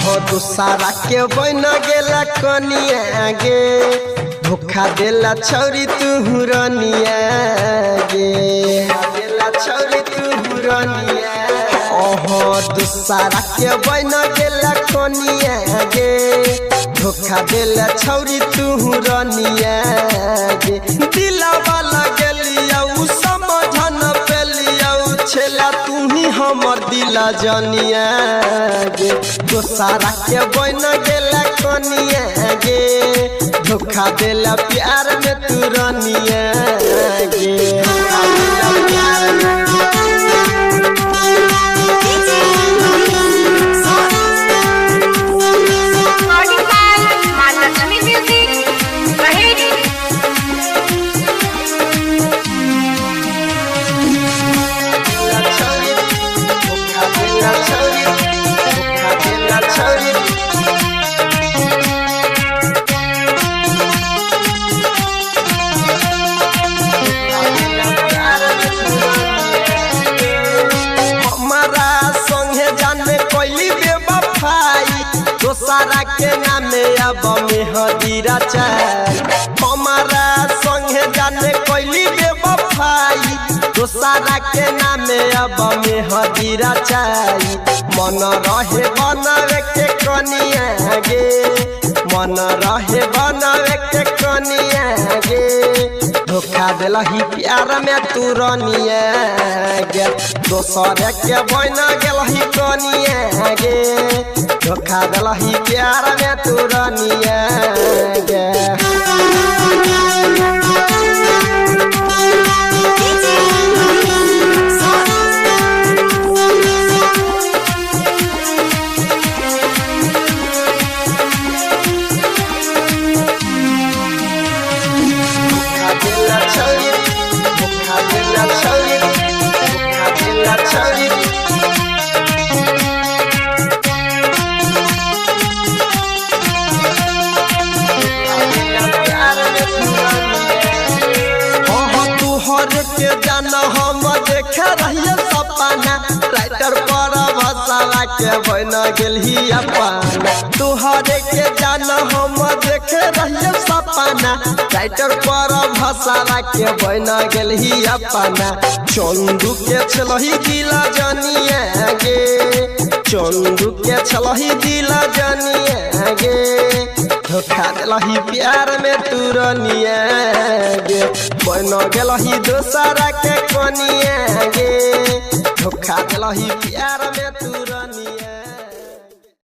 दूसरा के बन गेला कनिया गे धोखा देला छौरी तू रनिया गे देला छौरी तू रनिया दूसरा के बन गेला कनिया गे धोखा देला छौरी तू रनिया गे दिलवा लगलिया उ समझन पेलिया छेला तू ही हमर दिला जनिया गे दूसरा के बन गेला कनिया गे धोखा देला प्यार में तू रनिया गे दूसरा के नामे अब मेहदीरा चाय हमारा संगे जाने कोइली बेवफाई दूसरा के नामे अब मेहदीरा चाय मन रहे बनावे के कनिया गे मन रहे बनावे के कनिया गे धोखा देला ही प्यार में तू रनिया गे दूसरे के बन गेल ही कनिया गे धोखा देला ही प्यार में तू रनिया गे के जाना हम देखे रहिए सपना राइटर पर भसावा के बन गेल ही अपना तुहरे के जाना हम देखे रहिए सपना राइटर पर भसावा के बन गेल ही अपना चंदू के छलही दिला जनिया गे चंदू के छलही दिला जनिया गे धोखा देलही प्यार में तू रनिया गे बन गेलही दूसरा के कनिया गे धोखा देलही प्यार में तू रनिया।